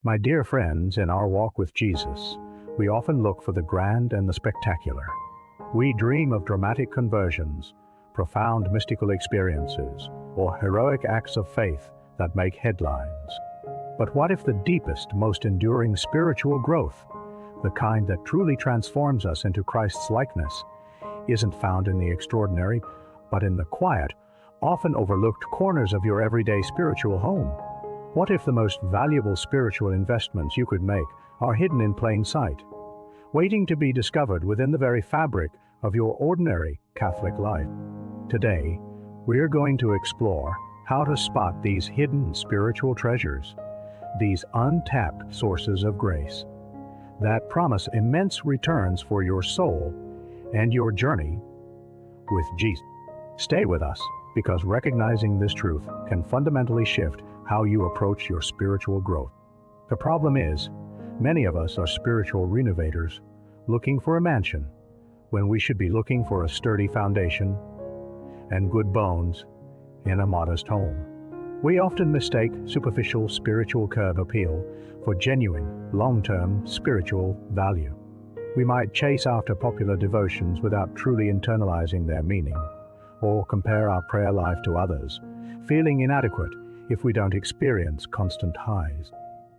My dear friends, in our walk with Jesus, we often look for the grand and the spectacular. We dream of dramatic conversions, profound mystical experiences, or heroic acts of faith that make headlines. But what if the deepest, most enduring spiritual growth, the kind that truly transforms us into Christ's likeness, isn't found in the extraordinary, but in the quiet, often overlooked corners of your everyday spiritual home? What if the most valuable spiritual investments you could make are hidden in plain sight, waiting to be discovered within the very fabric of your ordinary Catholic life? Today, we're going to explore how to spot these hidden spiritual treasures, these untapped sources of grace, that promise immense returns for your soul and your journey with Jesus. Stay with us, because recognizing this truth can fundamentally shift how you approach your spiritual growth. The problem is, many of us are spiritual renovators, looking for a mansion, when we should be looking for a sturdy foundation and good bones in a modest home. We often mistake superficial spiritual curb appeal for genuine, long-term spiritual value. We might chase after popular devotions without truly internalizing their meaning, or compare our prayer life to others, feeling inadequate if we don't experience constant highs.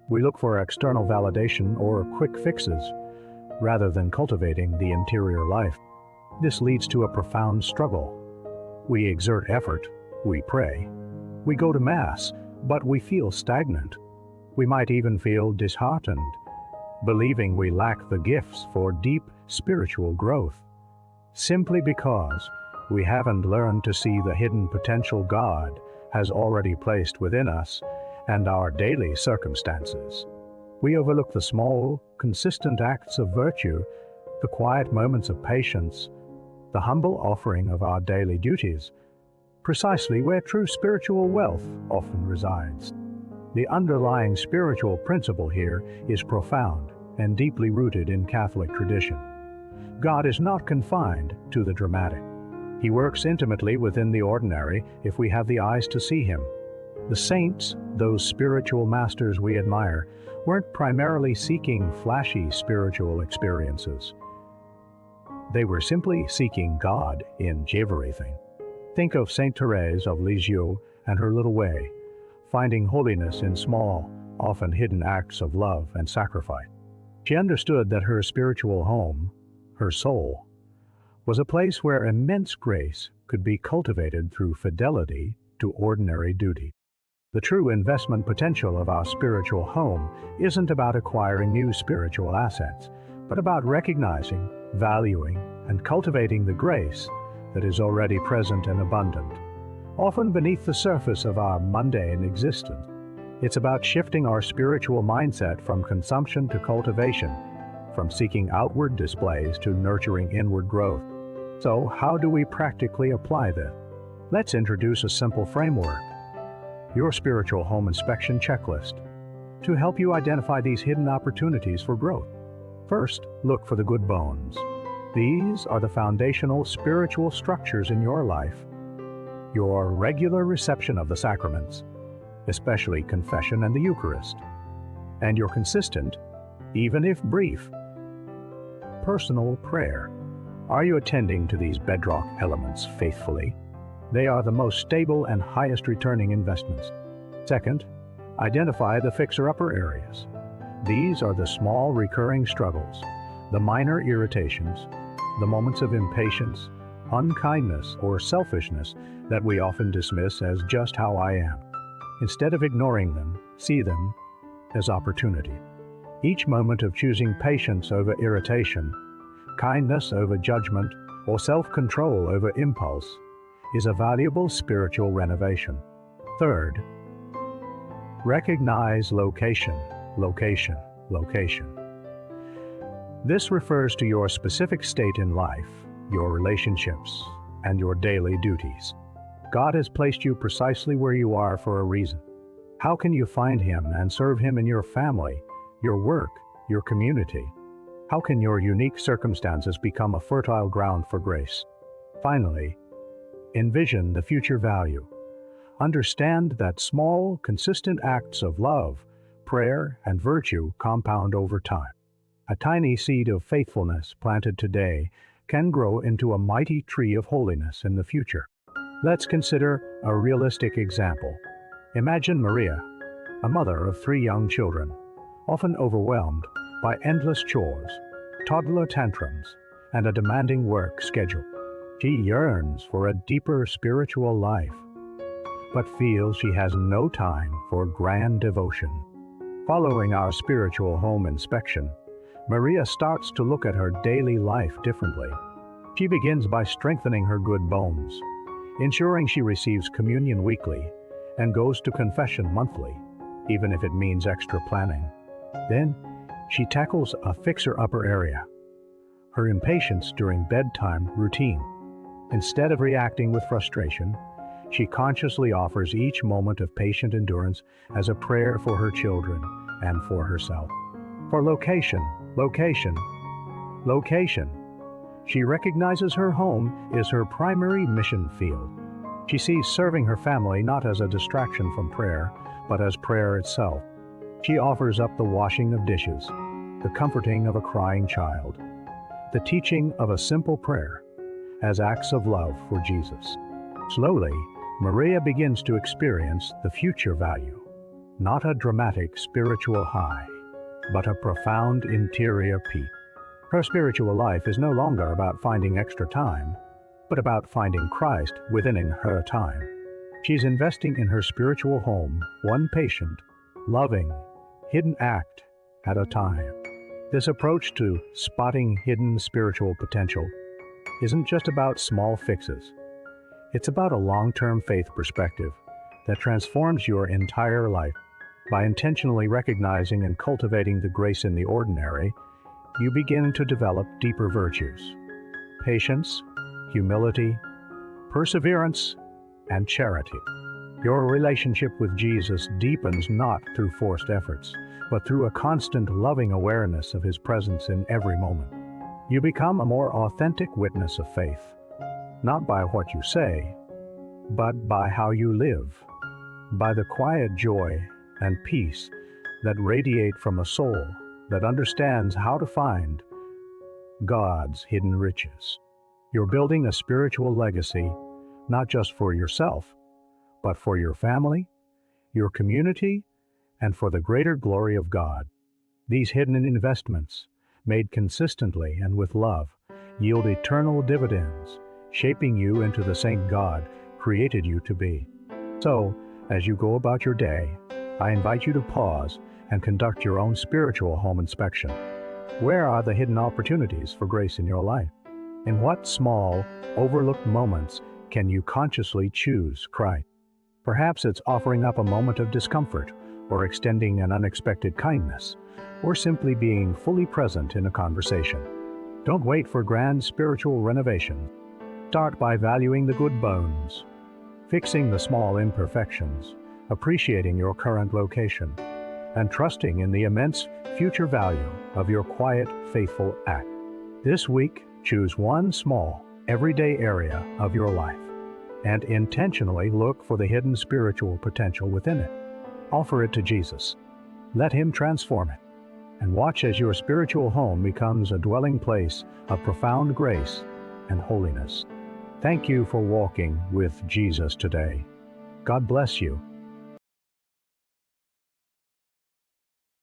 We look for external validation or quick fixes, rather than cultivating the interior life. This leads to a profound struggle. We exert effort, we pray, we go to Mass, but we feel stagnant. We might even feel disheartened, believing we lack the gifts for deep spiritual growth, simply because we haven't learned to see the hidden potential God has already placed within us and our daily circumstances. We overlook the small, consistent acts of virtue, the quiet moments of patience, the humble offering of our daily duties, precisely where true spiritual wealth often resides. The underlying spiritual principle here is profound and deeply rooted in Catholic tradition. God is not confined to the dramatic. He works intimately within the ordinary if we have the eyes to see Him. The saints, those spiritual masters we admire, weren't primarily seeking flashy spiritual experiences. They were simply seeking God in everything. Think of Saint Thérèse of Lisieux and her little way, finding holiness in small, often hidden acts of love and sacrifice. She understood that her spiritual home, her soul, was a place where immense grace could be cultivated through fidelity to ordinary duty. The true investment potential of our spiritual home isn't about acquiring new spiritual assets, but about recognizing, valuing, and cultivating the grace that is already present and abundant, often beneath the surface of our mundane existence. It's about shifting our spiritual mindset from consumption to cultivation, from seeking outward displays to nurturing inward growth. So, how do we practically apply this? Let's introduce a simple framework, your spiritual home inspection checklist, to help you identify these hidden opportunities for growth. First, look for the good bones. These are the foundational spiritual structures in your life. Your regular reception of the sacraments, especially confession and the Eucharist, and your consistent, even if brief, personal prayer. Are you attending to these bedrock elements faithfully? They are the most stable and highest returning investments. Second, identify the fixer-upper areas. These are the small recurring struggles, the minor irritations, the moments of impatience, unkindness, or selfishness that we often dismiss as just how I am. Instead of ignoring them, see them as opportunity. Each moment of choosing patience over irritation, kindness over judgment, or self-control over impulse is a valuable spiritual renovation. Third, recognize location, location, location. This refers to your specific state in life, your relationships, and your daily duties. God has placed you precisely where you are for a reason. How can you find Him and serve Him in your family, your work, your community? How can your unique circumstances become a fertile ground for grace? Finally, envision the future value. Understand that small, consistent acts of love prayer, and virtue compound over time. A tiny seed of faithfulness planted today can grow into a mighty tree of holiness in the future. Let's consider a realistic example. Imagine Maria, a mother of 3 young children, often overwhelmed by endless chores, toddler tantrums, and a demanding work schedule. She yearns for a deeper spiritual life, but feels she has no time for grand devotion. Following our spiritual home inspection, Maria starts to look at her daily life differently. She begins by strengthening her good bones, ensuring she receives communion weekly and goes to confession monthly, even if it means extra planning. Then, she tackles a fixer-upper area, her impatience during bedtime routine. Instead of reacting with frustration, she consciously offers each moment of patient endurance as a prayer for her children and for herself. For location. She recognizes her home is her primary mission field. She sees serving her family not as a distraction from prayer, but as prayer itself. She offers up the washing of dishes, the comforting of a crying child, the teaching of a simple prayer as acts of love for Jesus. Slowly, Maria begins to experience the future value, not a dramatic spiritual high, but a profound interior peace. Her spiritual life is no longer about finding extra time, but about finding Christ within her time. She's investing in her spiritual home, one patient, loving, hidden act at a time. This approach to spotting hidden spiritual potential isn't just about small fixes. It's about a long-term faith perspective that transforms your entire life. By intentionally recognizing and cultivating the grace in the ordinary, you begin to develop deeper virtues: patience, humility, perseverance, and charity. Your relationship with Jesus deepens not through forced efforts, but through a constant loving awareness of His presence in every moment. You become a more authentic witness of faith, not by what you say, but by how you live, by the quiet joy and peace that radiate from a soul that understands how to find God's hidden riches. You're building a spiritual legacy, not just for yourself, but for your family, your community, and for the greater glory of God. These hidden investments, made consistently and with love, yield eternal dividends, shaping you into the saint God created you to be. So, as you go about your day, I invite you to pause and conduct your own spiritual home inspection. Where are the hidden opportunities for grace in your life? In what small, overlooked moments can you consciously choose Christ? Perhaps it's offering up a moment of discomfort, or extending an unexpected kindness, or simply being fully present in a conversation. Don't wait for grand spiritual renovation. Start by valuing the good bones, fixing the small imperfections, appreciating your current location, and trusting in the immense future value of your quiet, faithful act. This week, choose one small, everyday area of your life, and intentionally look for the hidden spiritual potential within it. Offer it to Jesus. Let Him transform it, and watch as your spiritual home becomes a dwelling place of profound grace and holiness. Thank you for walking with Jesus today. God bless you.